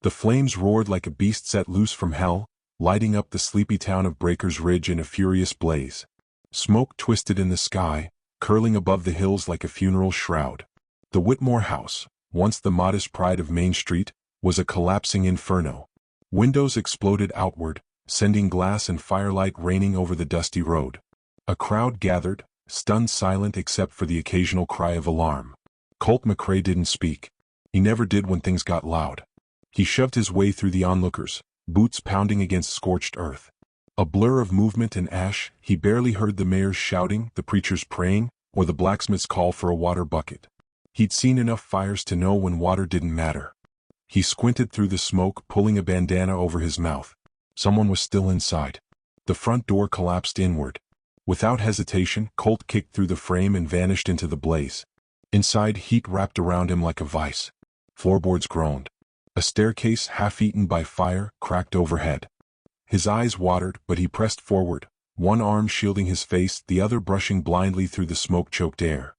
The flames roared like a beast set loose from hell, lighting up the sleepy town of Breakers Ridge in a furious blaze. Smoke twisted in the sky, curling above the hills like a funeral shroud. The Whitmore house, once the modest pride of Main Street, was a collapsing inferno. Windows exploded outward, sending glass and firelight raining over the dusty road. A crowd gathered, stunned silent except for the occasional cry of alarm. Colt McCrae didn't speak. He never did when things got loud. He shoved his way through the onlookers, boots pounding against scorched earth. A blur of movement and ash, he barely heard the mayor's shouting, the preacher's praying, or the blacksmith's call for a water bucket. He'd seen enough fires to know when water didn't matter. He squinted through the smoke, pulling a bandana over his mouth. Someone was still inside. The front door collapsed inward. Without hesitation, Colt kicked through the frame and vanished into the blaze. Inside, heat wrapped around him like a vice. Floorboards groaned. A staircase, half-eaten by fire, cracked overhead. His eyes watered, but he pressed forward, one arm shielding his face, the other brushing blindly through the smoke-choked air.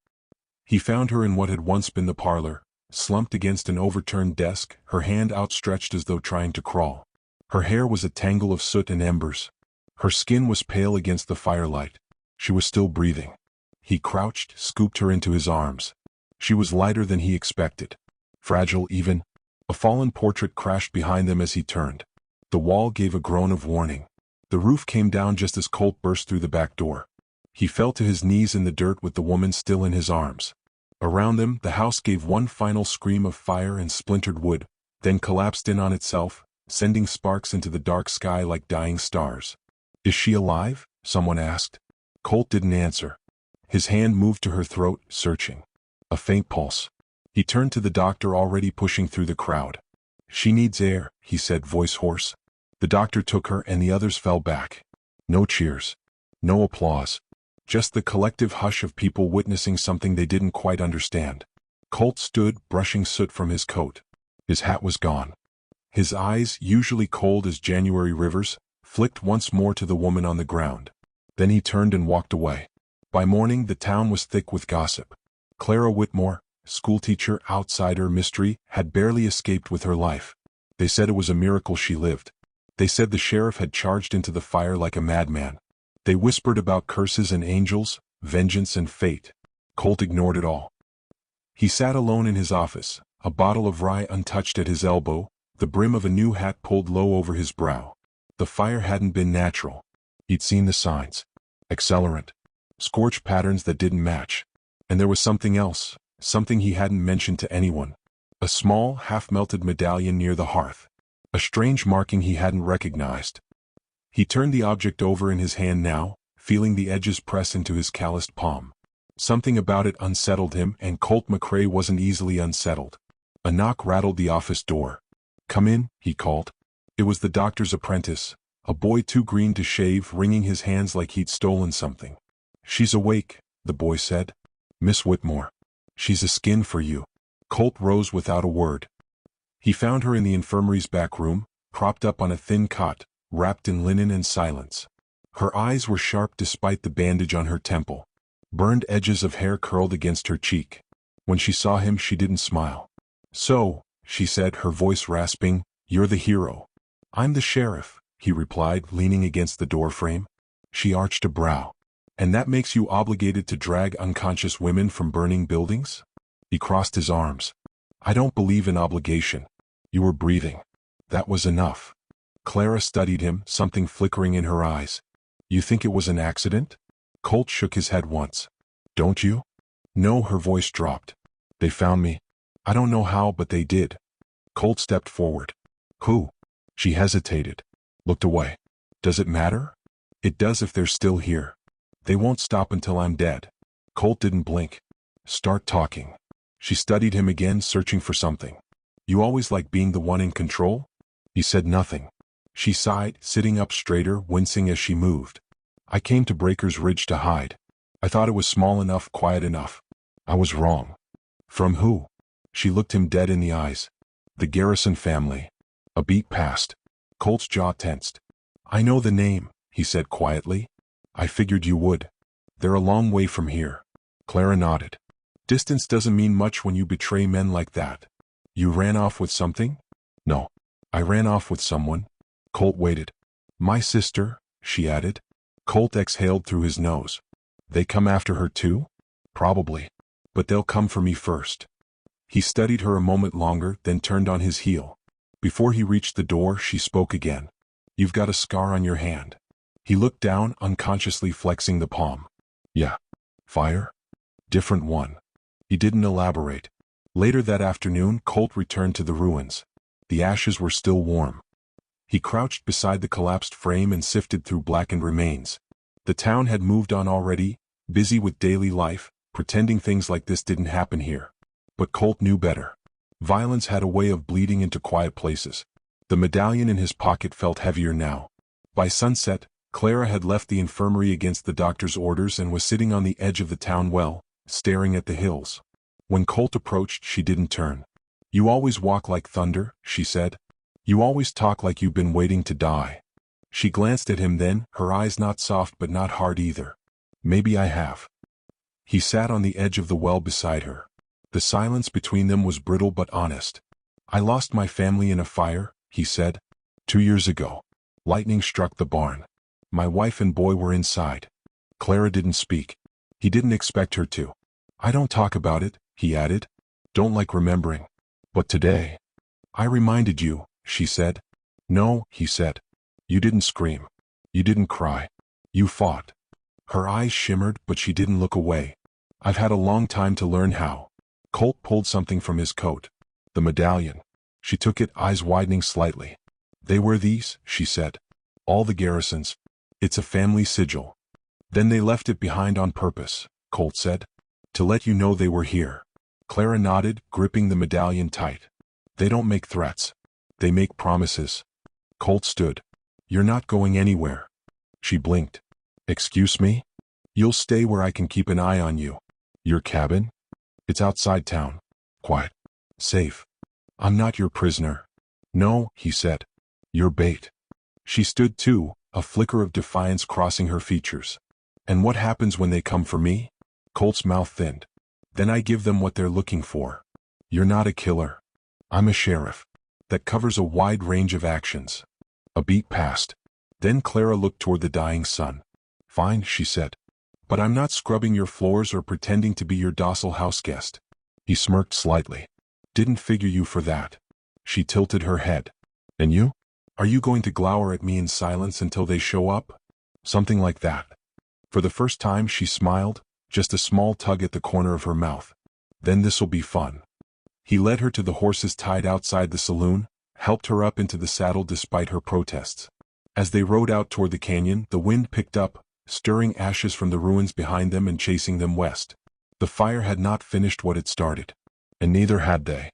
He found her in what had once been the parlor, slumped against an overturned desk, her hand outstretched as though trying to crawl. Her hair was a tangle of soot and embers. Her skin was pale against the firelight. She was still breathing. He crouched, scooped her into his arms. She was lighter than he expected. Fragile even. A fallen portrait crashed behind them as he turned. The wall gave a groan of warning. The roof came down just as Colt burst through the back door. He fell to his knees in the dirt with the woman still in his arms. Around them, the house gave one final scream of fire and splintered wood, then collapsed in on itself, sending sparks into the dark sky like dying stars. "Is she alive?" someone asked. Colt didn't answer. His hand moved to her throat, searching. A faint pulse. He turned to the doctor already pushing through the crowd. "She needs air," he said, voice hoarse. The doctor took her and the others fell back. No cheers. No applause. Just the collective hush of people witnessing something they didn't quite understand. Colt stood, brushing soot from his coat. His hat was gone. His eyes, usually cold as January rivers, flicked once more to the woman on the ground. Then he turned and walked away. By morning, the town was thick with gossip. Clara Whitmore, schoolteacher, outsider, mystery, had barely escaped with her life. They said it was a miracle she lived. They said the sheriff had charged into the fire like a madman. They whispered about curses and angels, vengeance and fate. Colt ignored it all. He sat alone in his office, a bottle of rye untouched at his elbow, the brim of a new hat pulled low over his brow. The fire hadn't been natural. He'd seen the signs. Accelerant. Scorch patterns that didn't match. And there was something else, something he hadn't mentioned to anyone. A small, half-melted medallion near the hearth. A strange marking he hadn't recognized. He turned the object over in his hand now, feeling the edges press into his calloused palm. Something about it unsettled him, and Colt McCrae wasn't easily unsettled. A knock rattled the office door. "Come in," he called. It was the doctor's apprentice, a boy too green to shave, wringing his hands like he'd stolen something. "She's awake," the boy said. "Miss Whitmore. She's a skin for you." Colt rose without a word. He found her in the infirmary's back room, propped up on a thin cot, wrapped in linen and silence. Her eyes were sharp despite the bandage on her temple. Burned edges of hair curled against her cheek. When she saw him, she didn't smile. "So," she said, her voice rasping, "you're the hero." "I'm the sheriff," he replied, leaning against the doorframe. She arched a brow. "And that makes you obligated to drag unconscious women from burning buildings?" He crossed his arms. "I don't believe in obligation. You were breathing. That was enough." Clara studied him, something flickering in her eyes. "You think it was an accident?" Colt shook his head once. "Don't you?" "No," her voice dropped. "They found me. I don't know how, but they did." Colt stepped forward. "Who?" She hesitated. Looked away. "Does it matter?" "It does if they're still here. They won't stop until I'm dead." Colt didn't blink. "Start talking." She studied him again, searching for something. "You always like being the one in control?" He said nothing. She sighed, sitting up straighter, wincing as she moved. "I came to Breakers Ridge to hide. I thought it was small enough, quiet enough. I was wrong." "From who?" She looked him dead in the eyes. "The Garrison family." A beat passed. Colt's jaw tensed. "I know the name," he said quietly. "I figured you would. They're a long way from here." Clara nodded. "Distance doesn't mean much when you betray men like that. You ran off with something?" "No." I ran off with someone. Colt waited. My sister, she added. Colt exhaled through his nose. They come after her too? Probably. But they'll come for me first. He studied her a moment longer, then turned on his heel. Before he reached the door, she spoke again. You've got a scar on your hand. He looked down, unconsciously flexing the palm. Yeah. Fire? Different one. He didn't elaborate. Later that afternoon, Colt returned to the ruins. The ashes were still warm. He crouched beside the collapsed frame and sifted through blackened remains. The town had moved on already, busy with daily life, pretending things like this didn't happen here. But Colt knew better. Violence had a way of bleeding into quiet places. The medallion in his pocket felt heavier now. By sunset, Clara had left the infirmary against the doctor's orders and was sitting on the edge of the town well, staring at the hills. When Colt approached, she didn't turn. You always walk like thunder, she said. You always talk like you've been waiting to die. She glanced at him then, her eyes not soft but not hard either. Maybe I have. He sat on the edge of the well beside her. The silence between them was brittle but honest. I lost my family in a fire, he said. 2 years ago. Lightning struck the barn. My wife and boy were inside. Clara didn't speak. He didn't expect her to. I don't talk about it, he added. Don't like remembering. But today. I reminded you, she said. No, he said. You didn't scream. You didn't cry. You fought. Her eyes shimmered, but she didn't look away. I've had a long time to learn how. Colt pulled something from his coat. The medallion. She took it, eyes widening slightly. They wear these, she said. All the garrisons. It's a family sigil. Then they left it behind on purpose, Colt said. To let you know they were here. Clara nodded, gripping the medallion tight. They don't make threats. They make promises. Colt stood. You're not going anywhere. She blinked. Excuse me? You'll stay where I can keep an eye on you. Your cabin? It's outside town. Quiet. Safe. I'm not your prisoner. No, he said. You're bait. She stood too, a flicker of defiance crossing her features. And what happens when they come for me? Colt's mouth thinned. Then I give them what they're looking for. You're not a killer. I'm a sheriff. That covers a wide range of actions. A beat passed. Then Clara looked toward the dying sun. Fine, she said. But I'm not scrubbing your floors or pretending to be your docile houseguest. He smirked slightly. Didn't figure you for that. She tilted her head. And you? Are you going to glower at me in silence until they show up? Something like that. For the first time she smiled, just a small tug at the corner of her mouth. Then this'll be fun. He led her to the horses tied outside the saloon, helped her up into the saddle despite her protests. As they rode out toward the canyon, the wind picked up, stirring ashes from the ruins behind them and chasing them west. The fire had not finished what it started. And neither had they.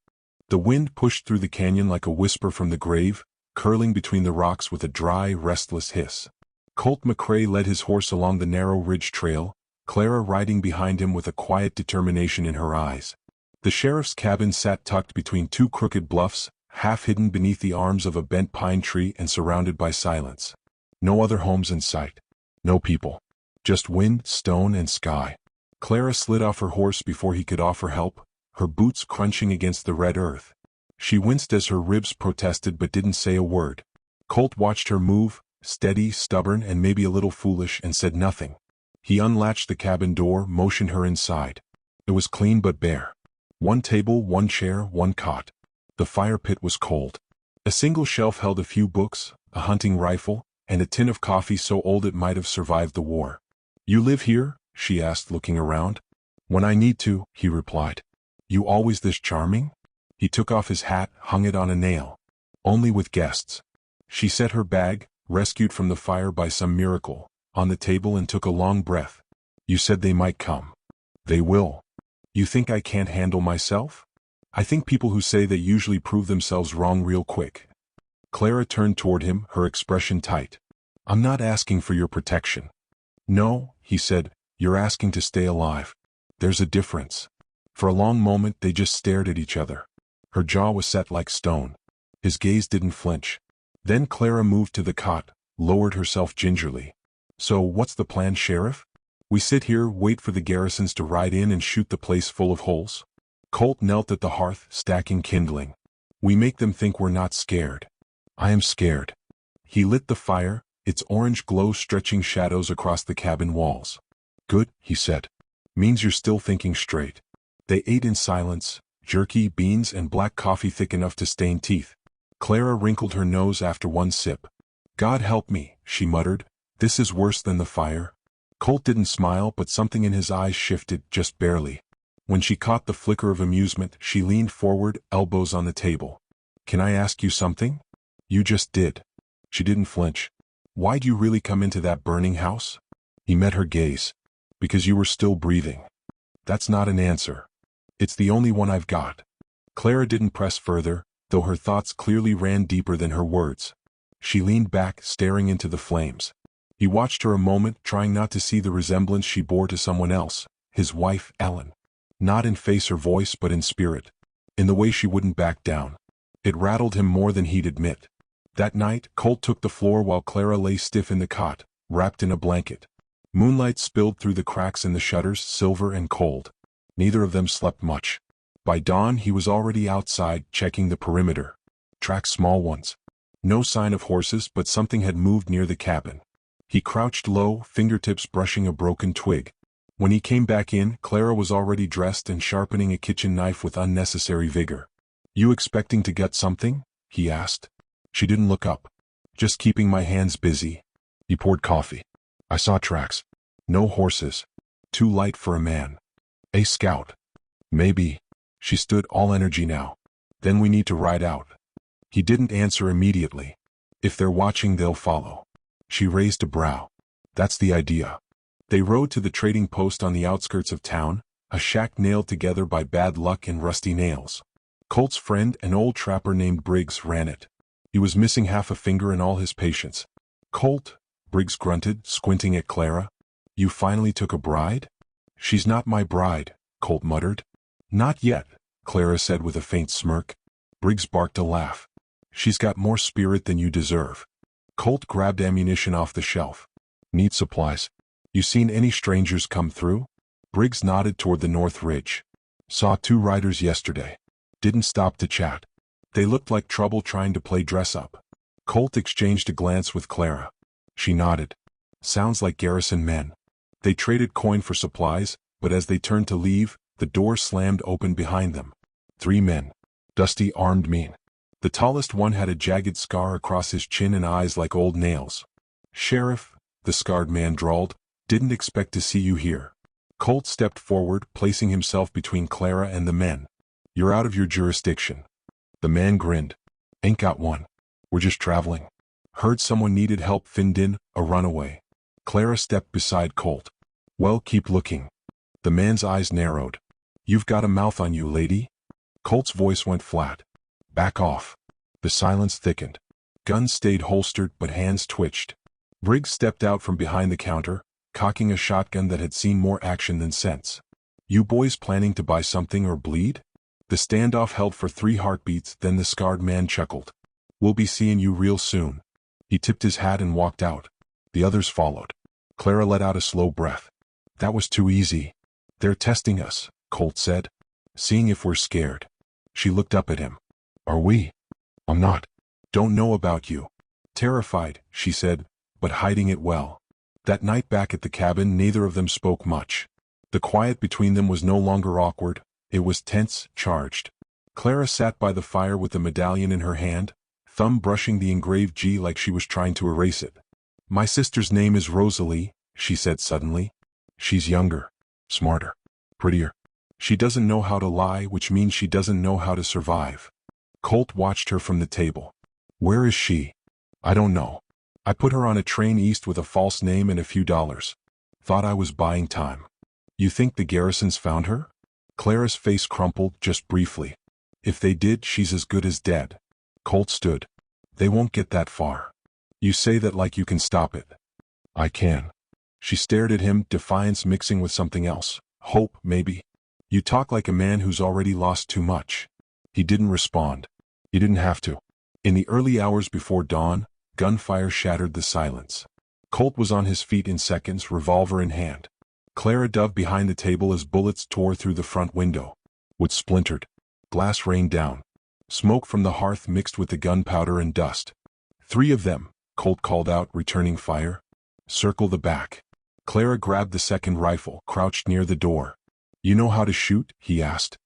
The wind pushed through the canyon like a whisper from the grave, curling between the rocks with a dry, restless hiss. Colt McCrae led his horse along the narrow ridge trail, Clara riding behind him with a quiet determination in her eyes. The sheriff's cabin sat tucked between two crooked bluffs, half hidden beneath the arms of a bent pine tree and surrounded by silence. No other homes in sight. No people. Just wind, stone, and sky. Clara slid off her horse before he could offer help, her boots crunching against the red earth. She winced as her ribs protested but didn't say a word. Colt watched her move, steady, stubborn, and maybe a little foolish, and said nothing. He unlatched the cabin door, motioned her inside. It was clean but bare. One table, one chair, one cot. The fire pit was cold. A single shelf held a few books, a hunting rifle, and a tin of coffee so old it might have survived the war. You live here? She asked, looking around. When I need to, he replied. You always this charming? He took off his hat, hung it on a nail. Only with guests. She set her bag, rescued from the fire by some miracle, on the table and took a long breath. You said they might come. They will. You think I can't handle myself? I think people who say they usually prove themselves wrong real quick. Clara turned toward him, her expression tight. I'm not asking for your protection. No, he said, you're asking to stay alive. There's a difference. For a long moment they just stared at each other. Her jaw was set like stone. His gaze didn't flinch. Then Clara moved to the cot, lowered herself gingerly. So what's the plan, Sheriff? We sit here, wait for the garrisons to ride in and shoot the place full of holes? Colt knelt at the hearth, stacking kindling. We make them think we're not scared. I am scared. He lit the fire, its orange glow stretching shadows across the cabin walls. Good, he said. Means you're still thinking straight. They ate in silence, jerky, beans and black coffee thick enough to stain teeth. Clara wrinkled her nose after one sip. God help me, she muttered. This is worse than the fire. Colt didn't smile, but something in his eyes shifted, just barely. When she caught the flicker of amusement, she leaned forward, elbows on the table. Can I ask you something? You just did. She didn't flinch. Why'd you really come into that burning house? He met her gaze. Because you were still breathing. That's not an answer. It's the only one I've got. Clara didn't press further, though her thoughts clearly ran deeper than her words. She leaned back, staring into the flames. He watched her a moment, trying not to see the resemblance she bore to someone else, his wife, Ellen. Not in face or voice, but in spirit. In the way she wouldn't back down. It rattled him more than he'd admit. That night, Colt took the floor while Clara lay stiff in the cot, wrapped in a blanket. Moonlight spilled through the cracks in the shutters, silver and cold. Neither of them slept much. By dawn he was already outside, checking the perimeter. Tracks, small ones. No sign of horses, but something had moved near the cabin. He crouched low, fingertips brushing a broken twig. When he came back in, Clara was already dressed and sharpening a kitchen knife with unnecessary vigor. You expecting to get something? He asked. She didn't look up. Just keeping my hands busy. He poured coffee. I saw tracks. No horses. Too light for a man. A scout. Maybe. She stood, all energy now. Then we need to ride out. He didn't answer immediately. If they're watching, they'll follow. She raised a brow. That's the idea. They rode to the trading post on the outskirts of town, a shack nailed together by bad luck and rusty nails. Colt's friend, an old trapper named Briggs, ran it. He was missing half a finger and all his patience. Colt, Briggs grunted, squinting at Clara. You finally took a bride? She's not my bride, Colt muttered. Not yet, Clara said with a faint smirk. Briggs barked a laugh. She's got more spirit than you deserve. Colt grabbed ammunition off the shelf. Need supplies. You seen any strangers come through? Briggs nodded toward the north ridge. Saw 2 riders yesterday. Didn't stop to chat. They looked like trouble trying to play dress-up. Colt exchanged a glance with Clara. She nodded. Sounds like garrison men. They traded coin for supplies, but as they turned to leave, the door slammed open behind them. 3 men. Dusty, armed men. The tallest one had a jagged scar across his chin and eyes like old nails. Sheriff, the scarred man drawled, didn't expect to see you here. Colt stepped forward, placing himself between Clara and the men. You're out of your jurisdiction. The man grinned. Ain't got one. We're just traveling. Heard someone needed help, finned in, a runaway. Clara stepped beside Colt. Well, keep looking. The man's eyes narrowed. You've got a mouth on you, lady. Colt's voice went flat. Back off. The silence thickened. Guns stayed holstered, but hands twitched. Briggs stepped out from behind the counter, cocking a shotgun that had seen more action than sense. You boys planning to buy something or bleed? The standoff held for 3 heartbeats, then the scarred man chuckled. We'll be seeing you real soon. He tipped his hat and walked out. The others followed. Clara let out a slow breath. That was too easy. They're testing us, Colt said. Seeing if we're scared. She looked up at him. Are we? I'm not. Don't know about you. Terrified, she said, but hiding it well. That night back at the cabin, neither of them spoke much. The quiet between them was no longer awkward. It was tense, charged. Clara sat by the fire with the medallion in her hand, thumb brushing the engraved G like she was trying to erase it. My sister's name is Rosalie, she said suddenly. She's younger, smarter, prettier. She doesn't know how to lie, which means she doesn't know how to survive. Colt watched her from the table. Where is she? I don't know. I put her on a train east with a false name and a few dollars. Thought I was buying time. You think the garrisons found her? Clara's face crumpled just briefly. If they did, she's as good as dead. Colt stood. They won't get that far. You say that like you can stop it. I can. She stared at him, defiance mixing with something else. Hope, maybe. You talk like a man who's already lost too much. He didn't respond. He didn't have to. In the early hours before dawn, gunfire shattered the silence. Colt was on his feet in seconds, revolver in hand. Clara dove behind the table as bullets tore through the front window. Wood splintered. Glass rained down. Smoke from the hearth mixed with the gunpowder and dust. 3 of them, Colt called out, returning fire. Circle the back. Clara grabbed the second rifle, crouched near the door. You know how to shoot? He asked.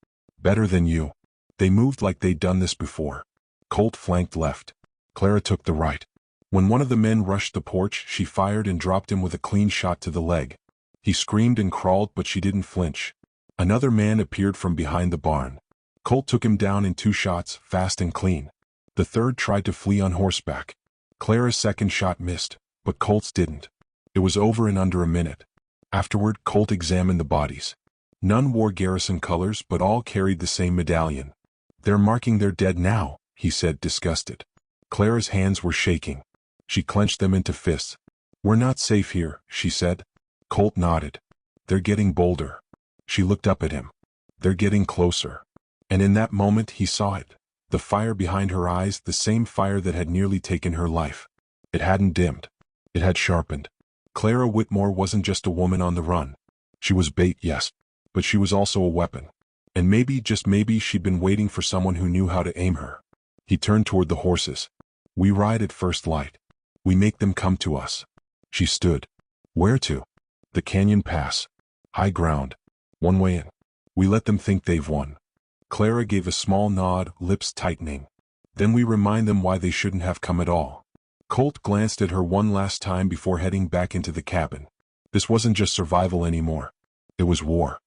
Better than you. They moved like they'd done this before. Colt flanked left. Clara took the right. When one of the men rushed the porch, she fired and dropped him with a clean shot to the leg. He screamed and crawled, but she didn't flinch. Another man appeared from behind the barn. Colt took him down in 2 shots, fast and clean. The third tried to flee on horseback. Clara's second shot missed, but Colt's didn't. It was over in under a minute. Afterward, Colt examined the bodies. None wore garrison colors, but all carried the same medallion. They're marking their dead now, he said, disgusted. Clara's hands were shaking. She clenched them into fists. We're not safe here, she said. Colt nodded. They're getting bolder. She looked up at him. They're getting closer. And in that moment he saw it. The fire behind her eyes, the same fire that had nearly taken her life. It hadn't dimmed. It had sharpened. Clara Whitmore wasn't just a woman on the run. She was bait, yes, but she was also a weapon. And maybe, just maybe, she'd been waiting for someone who knew how to aim her. He turned toward the horses. We ride at first light. We make them come to us. She stood. Where to? The canyon pass. High ground. One way in. We let them think they've won. Clara gave a small nod, lips tightening. Then we remind them why they shouldn't have come at all. Colt glanced at her one last time before heading back into the cabin. This wasn't just survival anymore. It was war.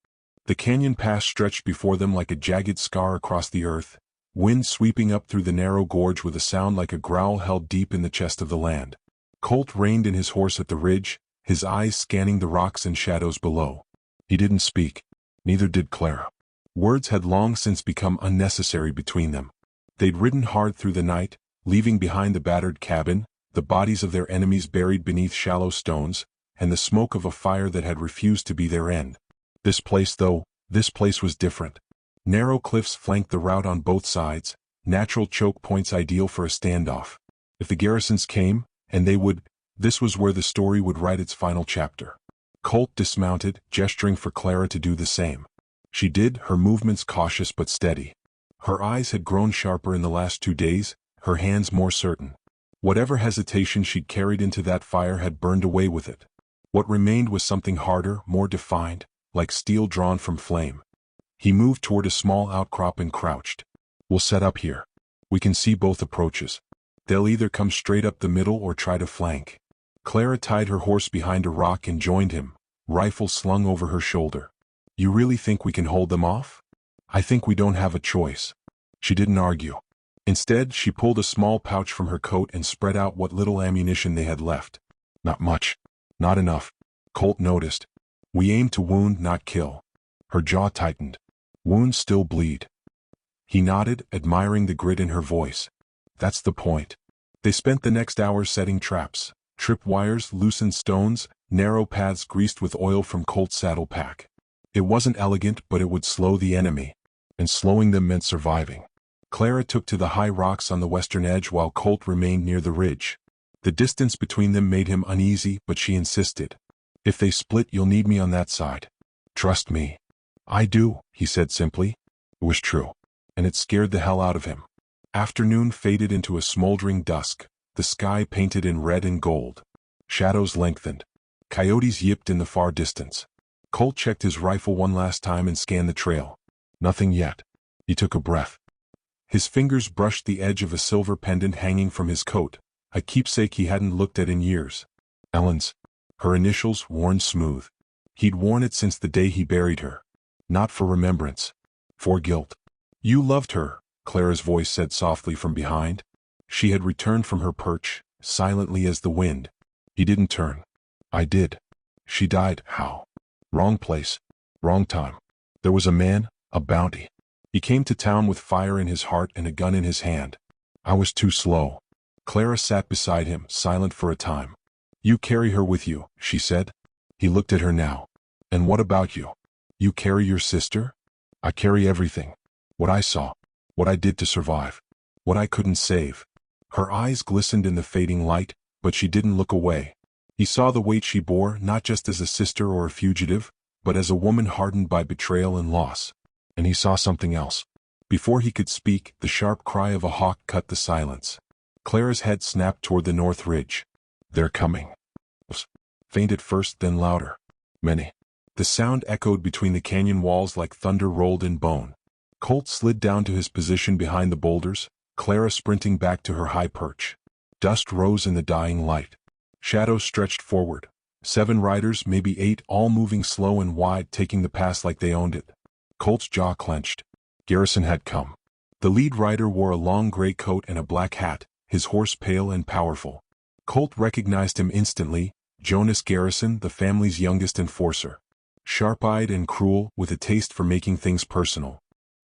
The canyon pass stretched before them like a jagged scar across the earth, wind sweeping up through the narrow gorge with a sound like a growl held deep in the chest of the land. Colt reined in his horse at the ridge, his eyes scanning the rocks and shadows below. He didn't speak. Neither did Clara. Words had long since become unnecessary between them. They'd ridden hard through the night, leaving behind the battered cabin, the bodies of their enemies buried beneath shallow stones, and the smoke of a fire that had refused to be their end. This place, though, this place was different. Narrow cliffs flanked the route on both sides, natural choke points ideal for a standoff. If the garrisons came, and they would, this was where the story would write its final chapter. Colt dismounted, gesturing for Clara to do the same. She did, her movements cautious but steady. Her eyes had grown sharper in the last 2 days, her hands more certain. Whatever hesitation she'd carried into that fire had burned away with it. What remained was something harder, more defined, like steel drawn from flame. He moved toward a small outcrop and crouched. We'll set up here. We can see both approaches. They'll either come straight up the middle or try to flank. Clara tied her horse behind a rock and joined him, rifle slung over her shoulder. You really think we can hold them off? I think we don't have a choice. She didn't argue. Instead, she pulled a small pouch from her coat and spread out what little ammunition they had left. Not much. Not enough. Colt noticed. We aim to wound, not kill. Her jaw tightened. Wounds still bleed. He nodded, admiring the grit in her voice. That's the point. They spent the next hour setting traps, trip wires, loosened stones, narrow paths greased with oil from Colt's saddle pack. It wasn't elegant, but it would slow the enemy. And slowing them meant surviving. Clara took to the high rocks on the western edge while Colt remained near the ridge. The distance between them made him uneasy, but she insisted. If they split, you'll need me on that side. Trust me. I do, he said simply. It was true. And it scared the hell out of him. Afternoon faded into a smoldering dusk, the sky painted in red and gold. Shadows lengthened. Coyotes yipped in the far distance. Colt checked his rifle one last time and scanned the trail. Nothing yet. He took a breath. His fingers brushed the edge of a silver pendant hanging from his coat, a keepsake he hadn't looked at in years. Ellen's. Her initials worn smooth. He'd worn it since the day he buried her. Not for remembrance. For guilt. You loved her, Clara's voice said softly from behind. She had returned from her perch, silently as the wind. He didn't turn. I did. She died. How? Wrong place. Wrong time. There was a man, a bounty. He came to town with fire in his heart and a gun in his hand. I was too slow. Clara sat beside him, silent for a time. You carry her with you, she said. He looked at her now. And what about you? You carry your sister? I carry everything. What I saw. What I did to survive. What I couldn't save. Her eyes glistened in the fading light, but she didn't look away. He saw the weight she bore, not just as a sister or a fugitive, but as a woman hardened by betrayal and loss. And he saw something else. Before he could speak, the sharp cry of a hawk cut the silence. Clara's head snapped toward the north ridge. They're coming. Faint at first, then louder. Many. The sound echoed between the canyon walls like thunder rolled in bone. Colt slid down to his position behind the boulders, Clara sprinting back to her high perch. Dust rose in the dying light. Shadows stretched forward. 7 riders, maybe 8, all moving slow and wide, taking the pass like they owned it. Colt's jaw clenched. Garrison had come. The lead rider wore a long gray coat and a black hat, his horse pale and powerful. Colt recognized him instantly, Jonas Garrison, the family's youngest enforcer. Sharp-eyed and cruel, with a taste for making things personal.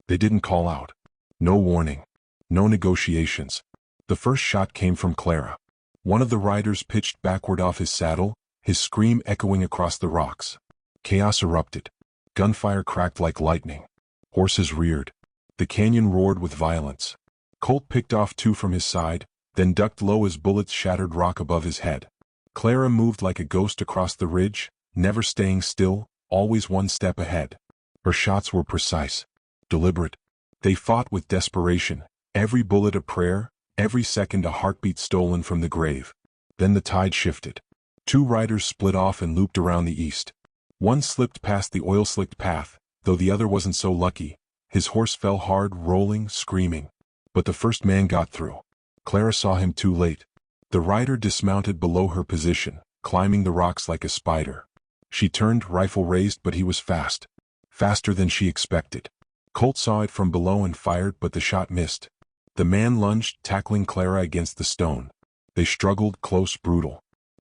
They didn't call out. No warning. No negotiations. The first shot came from Clara. One of the riders pitched backward off his saddle, his scream echoing across the rocks. Chaos erupted. Gunfire cracked like lightning. Horses reared. The canyon roared with violence. Colt picked off 2 from his side, then ducked low as bullets shattered rock above his head. Clara moved like a ghost across the ridge, never staying still, always one step ahead. Her shots were precise, deliberate. They fought with desperation, every bullet a prayer, every second a heartbeat stolen from the grave. Then the tide shifted. 2 riders split off and looped around the east. One slipped past the oil-slicked path, though the other wasn't so lucky. His horse fell hard, rolling, screaming. But the first man got through. Clara saw him too late. The rider dismounted below her position, climbing the rocks like a spider. She turned, rifle raised, but he was fast. Faster than she expected. Colt saw it from below and fired, but the shot missed. The man lunged, tackling Clara against the stone. They struggled, close, brutal.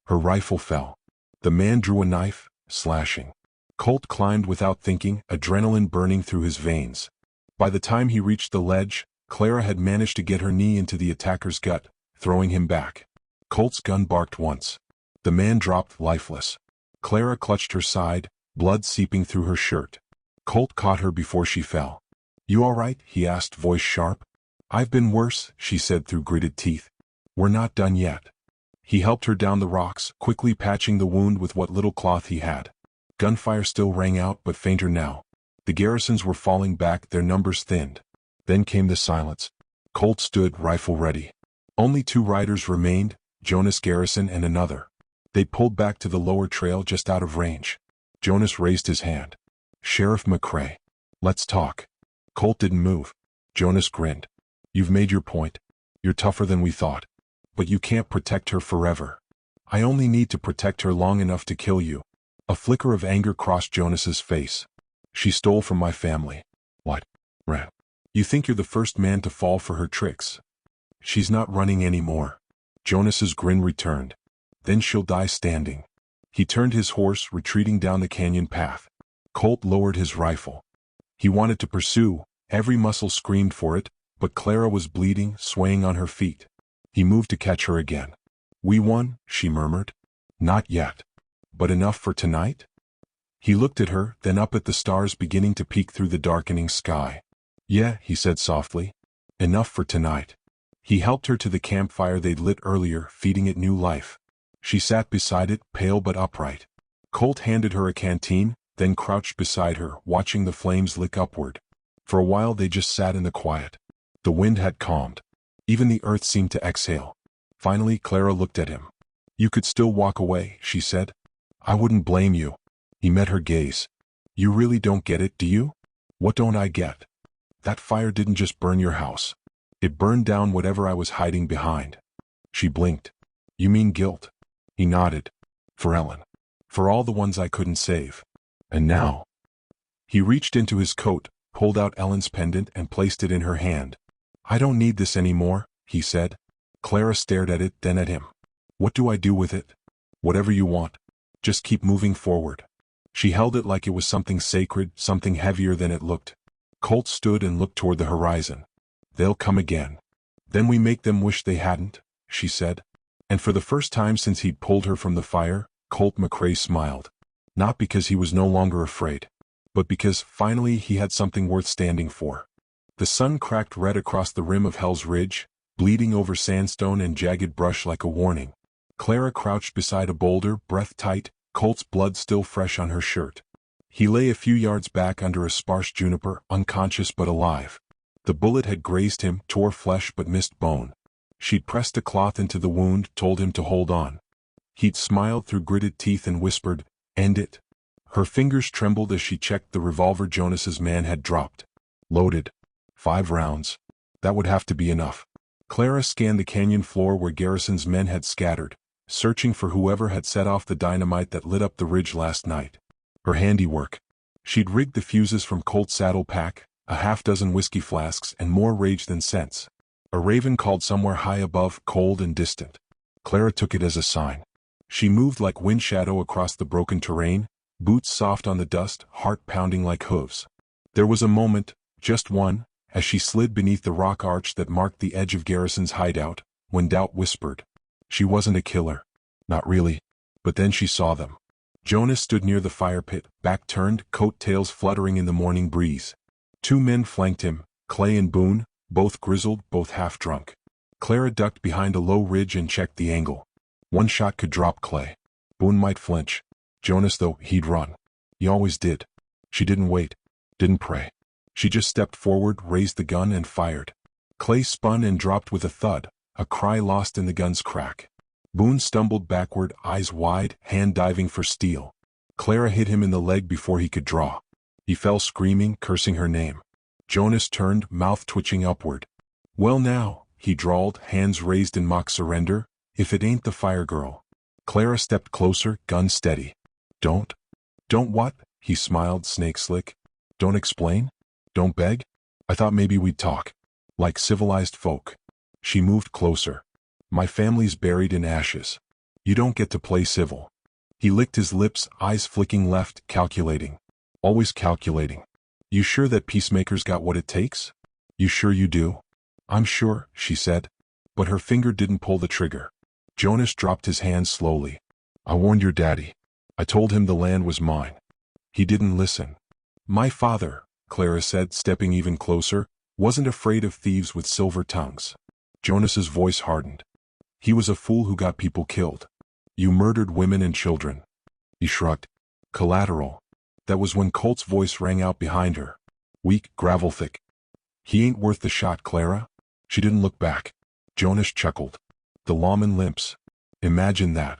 Her rifle fell. The man drew a knife, slashing. Colt climbed without thinking, adrenaline burning through his veins. By the time he reached the ledge, Clara had managed to get her knee into the attacker's gut, throwing him back. Colt's gun barked once. The man dropped lifeless. Clara clutched her side, blood seeping through her shirt. Colt caught her before she fell. "You all right?" he asked, voice sharp. "I've been worse," she said through gritted teeth. "We're not done yet." He helped her down the rocks, quickly patching the wound with what little cloth he had. Gunfire still rang out, but fainter now. The garrisons were falling back, their numbers thinned. Then came the silence. Colt stood, rifle ready. Only 2 riders remained, Jonas Garrison and another. They pulled back to the lower trail just out of range. Jonas raised his hand. "Sheriff McCrae. Let's talk." Colt didn't move. Jonas grinned. "You've made your point. You're tougher than we thought. But you can't protect her forever. I only need to protect her long enough to kill you." A flicker of anger crossed Jonas's face. "She stole from my family." "What? Rat. You think you're the first man to fall for her tricks? She's not running anymore." Jonas's grin returned. "Then she'll die standing." He turned his horse, retreating down the canyon path. Colt lowered his rifle. He wanted to pursue, every muscle screamed for it, but Clara was bleeding, swaying on her feet. He moved to catch her again. "We won," she murmured. "Not yet. But enough for tonight?" He looked at her, then up at the stars beginning to peek through the darkening sky. "Yeah," he said softly. "Enough for tonight." He helped her to the campfire they'd lit earlier, feeding it new life. She sat beside it, pale but upright. Colt handed her a canteen, then crouched beside her, watching the flames lick upward. For a while they just sat in the quiet. The wind had calmed. Even the earth seemed to exhale. Finally Clara looked at him. "You could still walk away," she said. "I wouldn't blame you." He met her gaze. "You really don't get it, do you?" "What don't I get?" "That fire didn't just burn your house. It burned down whatever I was hiding behind." She blinked. "You mean guilt?" He nodded. "For Ellen. For all the ones I couldn't save. And now." He reached into his coat, pulled out Ellen's pendant and placed it in her hand. "I don't need this anymore," he said. Clara stared at it, then at him. "What do I do with it?" "Whatever you want. Just keep moving forward." She held it like it was something sacred, something heavier than it looked. Colt stood and looked toward the horizon. "They'll come again. Then we make them wish they hadn't," she said. And for the first time since he'd pulled her from the fire, Colt McCrae smiled. Not because he was no longer afraid, but because, finally, he had something worth standing for. The sun cracked red across the rim of Hell's Ridge, bleeding over sandstone and jagged brush like a warning. Clara crouched beside a boulder, breath tight, Colt's blood still fresh on her shirt. He lay a few yards back under a sparse juniper, unconscious but alive. The bullet had grazed him, tore flesh but missed bone. She'd pressed a cloth into the wound, told him to hold on. He'd smiled through gritted teeth and whispered, "End it." Her fingers trembled as she checked the revolver Jonas's man had dropped. Loaded. 5 rounds. That would have to be enough. Clara scanned the canyon floor where Garrison's men had scattered, searching for whoever had set off the dynamite that lit up the ridge last night. Her handiwork. She'd rigged the fuses from Colt's saddle pack, a half-dozen whiskey flasks, and more rage than sense. A raven called somewhere high above, cold and distant. Clara took it as a sign. She moved like wind shadow across the broken terrain, boots soft on the dust, heart pounding like hooves. There was a moment, just one, as she slid beneath the rock arch that marked the edge of Garrison's hideout, when doubt whispered. She wasn't a killer. Not really. But then she saw them. Jonas stood near the fire pit, back turned, coat tails fluttering in the morning breeze. 2 men flanked him, Clay and Boone, both grizzled, both half-drunk. Clara ducked behind a low ridge and checked the angle. One shot could drop Clay. Boone might flinch. Jonas, though, he'd run. He always did. She didn't wait. Didn't pray. She just stepped forward, raised the gun, and fired. Clay spun and dropped with a thud, a cry lost in the gun's crack. Boone stumbled backward, eyes wide, hand diving for steel. Clara hit him in the leg before he could draw. He fell screaming, cursing her name. Jonas turned, mouth twitching upward. "Well now," he drawled, hands raised in mock surrender, "if it ain't the fire girl." Clara stepped closer, gun steady. Don't what?" He smiled, snake slick. "Don't explain? Don't beg? I thought maybe we'd talk. Like civilized folk." She moved closer. "My family's buried in ashes. You don't get to play civil." He licked his lips, eyes flicking left, calculating. Always calculating. "You sure that Peacemaker's got what it takes? You sure you do?" "I'm sure," she said. But her finger didn't pull the trigger. Jonas dropped his hand slowly. "I warned your daddy. I told him the land was mine. He didn't listen." "My father," Clara said, stepping even closer, "wasn't afraid of thieves with silver tongues." Jonas's voice hardened. "He was a fool who got people killed. You murdered women and children." He shrugged. "Collateral." That was when Colt's voice rang out behind her. Weak, gravel thick. "He ain't worth the shot, Clara." She didn't look back. Jonas chuckled. "The lawman limps. Imagine that."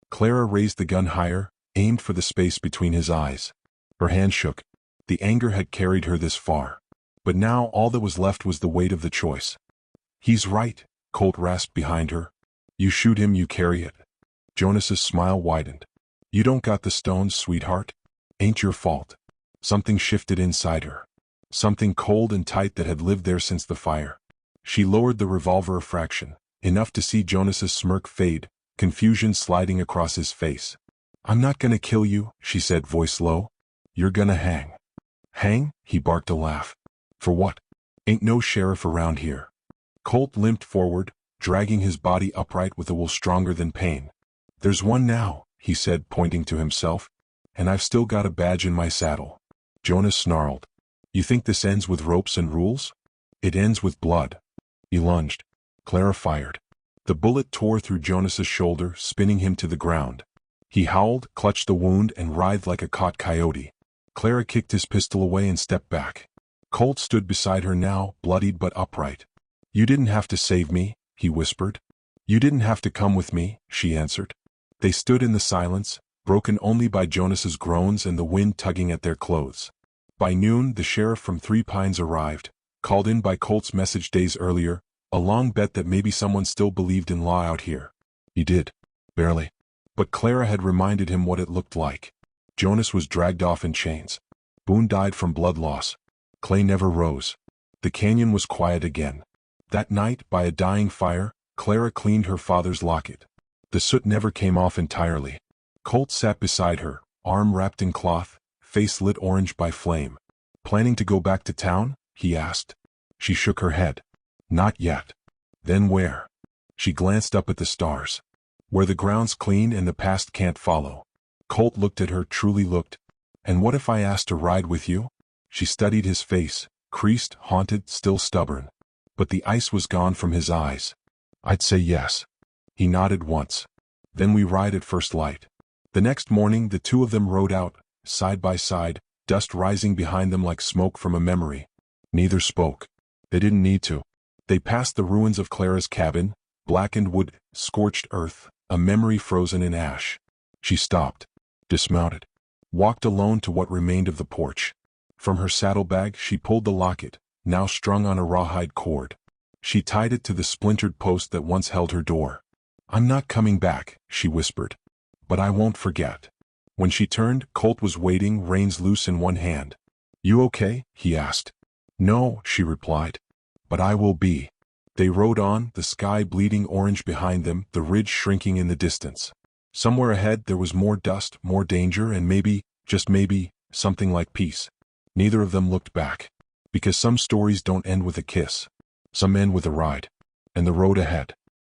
Clara raised the gun higher, aimed for the space between his eyes. Her hand shook. The anger had carried her this far. But now all that was left was the weight of the choice. "He's right," Colt rasped behind her. "You shoot him, you carry it." Jonas's smile widened. "You don't got the stones, sweetheart. Ain't your fault." Something shifted inside her. Something cold and tight that had lived there since the fire. She lowered the revolver a fraction, enough to see Jonas's smirk fade, confusion sliding across his face. "I'm not gonna kill you," she said, voice low. "You're gonna hang." "Hang?" He barked a laugh. "For what? Ain't no sheriff around here." Colt limped forward, dragging his body upright with a will stronger than pain. "There's one now," he said, pointing to himself. "And I've still got a badge in my saddle." Jonas snarled. "You think this ends with ropes and rules? It ends with blood." He lunged. Clara fired. The bullet tore through Jonas's shoulder, spinning him to the ground. He howled, clutched the wound, and writhed like a caught coyote. Clara kicked his pistol away and stepped back. Colt stood beside her now, bloodied but upright. "You didn't have to save me," he whispered. "You didn't have to come with me," she answered. They stood in the silence, broken only by Jonas's groans and the wind tugging at their clothes. By noon, the sheriff from Three Pines arrived, called in by Colt's message days earlier, a long bet that maybe someone still believed in law out here. He did. Barely. But Clara had reminded him what it looked like. Jonas was dragged off in chains. Boone died from blood loss. Clay never rose. The canyon was quiet again. That night, by a dying fire, Clara cleaned her father's locket. The soot never came off entirely. Colt sat beside her, arm wrapped in cloth, face lit orange by flame. "Planning to go back to town?" he asked. She shook her head. "Not yet." "Then where?" She glanced up at the stars. "Where the ground's clean and the past can't follow." Colt looked at her, truly looked. "And what if I asked to ride with you?" She studied his face, creased, haunted, still stubborn. But the ice was gone from his eyes. "I'd say yes." He nodded once. "Then we ride at first light." The next morning the two of them rode out, side by side, dust rising behind them like smoke from a memory. Neither spoke. They didn't need to. They passed the ruins of Clara's cabin, blackened wood, scorched earth, a memory frozen in ash. She stopped, dismounted, walked alone to what remained of the porch. From her saddlebag she pulled the locket, now strung on a rawhide cord. She tied it to the splintered post that once held her door. "I'm not coming back," she whispered. "But I won't forget." When she turned, Colt was waiting, reins loose in one hand. "You okay?" he asked. "No," she replied. "But I will be." They rode on, the sky bleeding orange behind them, the ridge shrinking in the distance. Somewhere ahead there was more dust, more danger, and maybe, just maybe, something like peace. Neither of them looked back. Because some stories don't end with a kiss. Some end with a ride. And the road ahead.